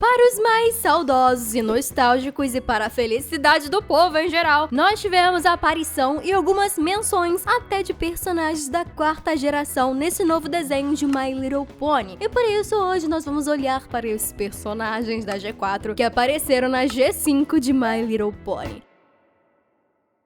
Para os mais saudosos e nostálgicos e para a felicidade do povo em geral, nós tivemos a aparição e algumas menções até de personagens da quarta geração nesse novo desenho de My Little Pony. E por isso hoje nós vamos olhar para os personagens da G4 que apareceram na G5 de My Little Pony.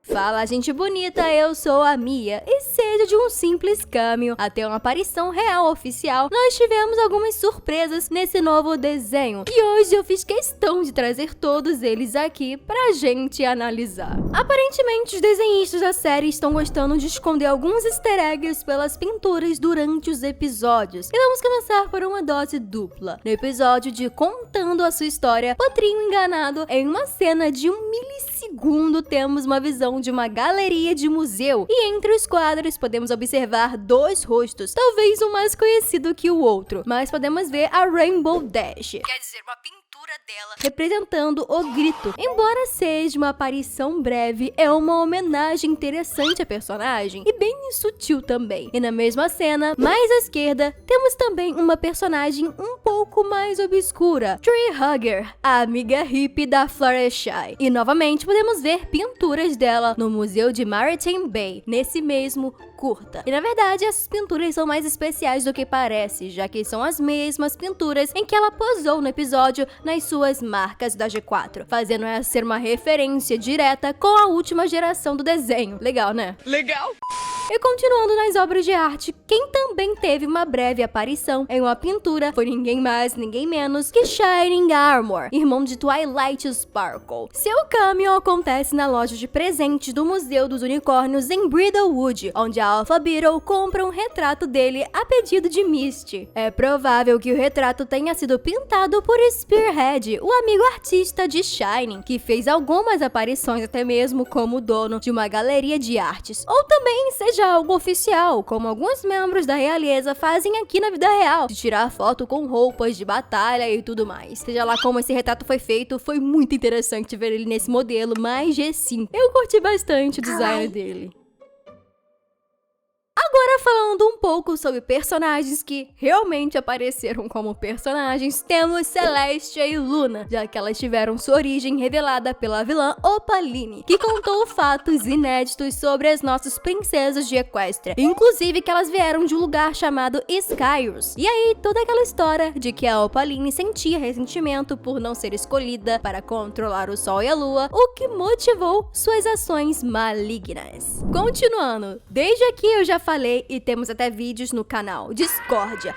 Fala, gente bonita, eu sou a Mia, e seja de um simples cameo até uma aparição real oficial, nós tivemos algumas surpresas nesse novo desenho, e hoje eu fiz questão de trazer todos eles aqui pra gente analisar. Aparentemente, os desenhistas da série estão gostando de esconder alguns easter eggs pelas pinturas durante os episódios, e vamos começar por uma dose dupla. No episódio de Contando a Sua História, Potrinho Enganado, em uma cena de 1 milissegundo temos uma visão de uma galeria de museu, e entre os quadros podemos observar dois rostos, talvez um mais conhecido que o outro, mas podemos ver a Rainbow Dash, quer dizer, uma pintura dela representando o grito. Embora seja uma aparição breve, é uma homenagem interessante à personagem e bem sutil também. E na mesma cena, mais à esquerda, temos também uma personagem um pouco mais obscura, Tree Hugger, a amiga hippie da Fluttershy. E novamente podemos ver pinturas dela no Museu de Maritime Bay, nesse mesmo curta. E na verdade, essas pinturas são mais especiais do que parece, já que são as mesmas pinturas em que ela posou no episódio nas suas marcas da G4, fazendo essa ser uma referência direta com a última geração do desenho. Legal, né? Legal! E continuando nas obras de arte, quem também teve uma breve aparição em uma pintura foi ninguém mais, ninguém menos que Shining Armor, irmão de Twilight Sparkle. Seu cameo acontece na loja de presentes do Museu dos Unicórnios em Bridlewood, onde a Alpha Beetle compra um retrato dele a pedido de Misty. É provável que o retrato tenha sido pintado por Spearhead, o amigo artista de Shining, que fez algumas aparições até mesmo como dono de uma galeria de artes. Ou também seja algo oficial, como alguns membros da realeza fazem aqui na vida real, de tirar foto com roupas de batalha e tudo mais. Seja lá como esse retrato foi feito, foi muito interessante ver ele nesse modelo mais G5. Eu curti bastante o design dele. Agora falando um pouco sobre personagens que realmente apareceram como personagens, temos Celestia e Luna, já que elas tiveram sua origem revelada pela vilã Opaline, que contou fatos inéditos sobre as nossas princesas de Equestria, inclusive que elas vieram de um lugar chamado Skyros. E aí, toda aquela história de que a Opaline sentia ressentimento por não ser escolhida para controlar o Sol e a Lua, o que motivou suas ações malignas. Continuando, desde aqui eu já falei e temos até vídeos no canal Discórdia.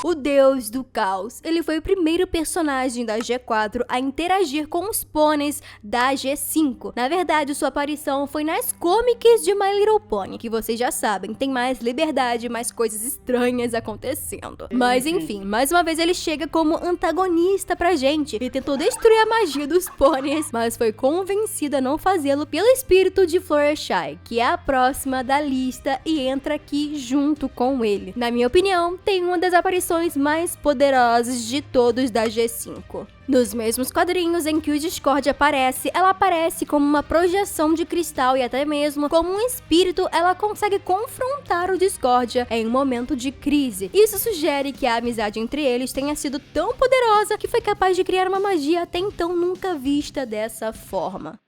O Deus do Caos. Ele foi o primeiro personagem da G4 a interagir com os pôneis da G5. Na verdade, sua aparição foi nas comics de My Little Pony, que vocês já sabem, tem mais liberdade, mais coisas estranhas acontecendo. Mas enfim, mais uma vez ele chega como antagonista pra gente e tentou destruir a magia dos pôneis, mas foi convencido a não fazê-lo pelo espírito de Fluttershy, que é a próxima da lista e entra aqui junto com ele. Na minha opinião, tem uma das aparições mais poderosas de todos da G5. Nos mesmos quadrinhos em que o Discord aparece, ela aparece como uma projeção de cristal e até mesmo como um espírito, ela consegue confrontar o Discordia em um momento de crise. Isso sugere que a amizade entre eles tenha sido tão poderosa que foi capaz de criar uma magia até então nunca vista dessa forma.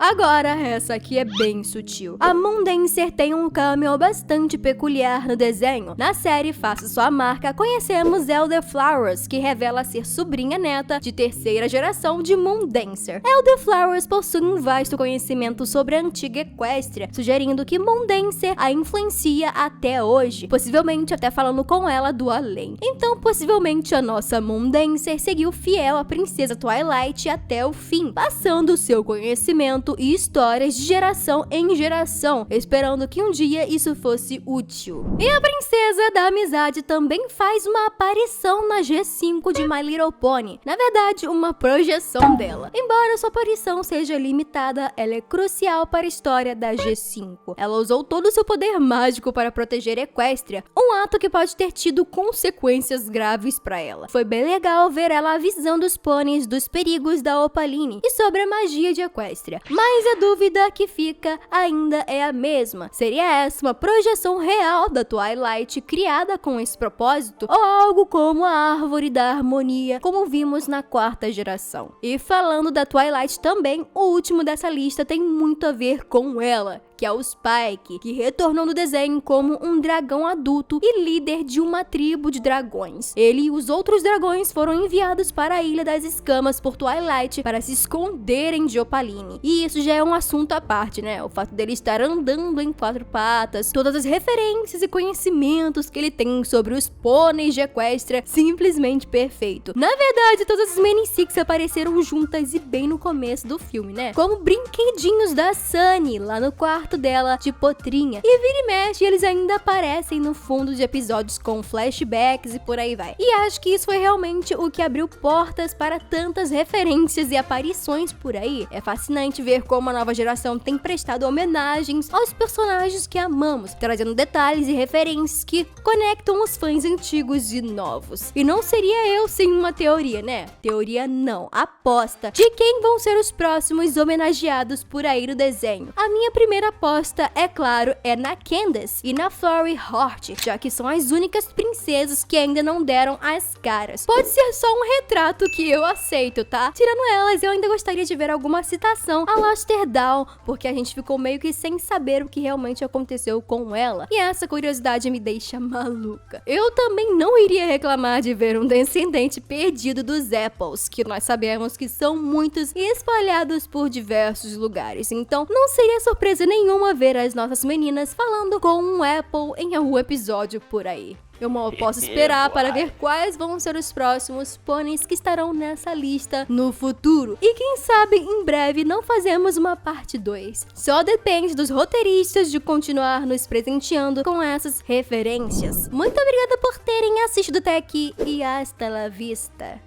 Agora, essa aqui é bem sutil. A Moondancer tem um cameo bastante peculiar no desenho. Na série Faça Sua Marca, conhecemos Elderflowers, que revela ser sobrinha neta de terceira geração de Moondancer. Elderflowers possui um vasto conhecimento sobre a antiga Equestria, sugerindo que Moondancer a influencia até hoje, possivelmente até falando com ela do além. Então, possivelmente a nossa Moondancer seguiu fiel à princesa Twilight até o fim, passando seu conhecimento e histórias de geração em geração, esperando que um dia isso fosse útil. E a princesa da amizade também faz uma aparição na G5 de My Little Pony, na verdade uma projeção dela. Embora sua aparição seja limitada, ela é crucial para a história da G5. Ela usou todo o seu poder mágico para proteger Equestria, um ato que pode ter tido consequências graves para ela. Foi bem legal ver ela avisando os pôneis dos perigos da Opaline e sobre a magia de Equestria. Mas a dúvida que fica ainda é a mesma. Seria essa uma projeção real da Twilight criada com esse propósito? Ou algo como a árvore da harmonia, como vimos na quarta geração? E falando da Twilight também, o último dessa lista tem muito a ver com ela, que é o Spike, que retornou no desenho como um dragão adulto e líder de uma tribo de dragões. Ele e os outros dragões foram enviados para a Ilha das Escamas por Twilight para se esconderem de Opaline. E isso já é um assunto à parte, né? O fato dele estar andando em 4 patas, todas as referências e conhecimentos que ele tem sobre os pôneis de Equestria, simplesmente perfeito. Na verdade, todas as Many Six apareceram juntas e bem no começo do filme, né? Como brinquedinhos da Sunny, lá no quarto dela de potrinha. E vira e mexe, eles ainda aparecem no fundo de episódios com flashbacks e por aí vai. E acho que isso foi realmente o que abriu portas para tantas referências e aparições por aí. É fascinante ver como a nova geração tem prestado homenagens aos personagens que amamos, trazendo detalhes e referências que conectam os fãs antigos e novos. E não seria eu sem uma teoria, né? Teoria não, aposta de quem vão ser os próximos homenageados por aí no desenho. A minha primeira aposta, é claro, é na Candace e na Florrie Hort, já que são as únicas princesas que ainda não deram as caras. Pode ser só um retrato que eu aceito, tá? Tirando elas, eu ainda gostaria de ver alguma citação a Lasterdal, porque a gente ficou meio que sem saber o que realmente aconteceu com ela. E essa curiosidade me deixa maluca. Eu também não iria reclamar de ver um descendente perdido dos Apples, que nós sabemos que são muitos e espalhados por diversos lugares. Então, não seria surpresa nenhuma ver as nossas meninas falando com um Apple em algum episódio por aí. Eu mal posso esperar para ver quais vão ser os próximos pôneis que estarão nessa lista no futuro. E quem sabe em breve não fazemos uma parte 2. Só depende dos roteiristas de continuar nos presenteando com essas referências. Muito obrigada por terem assistido até aqui e hasta la vista.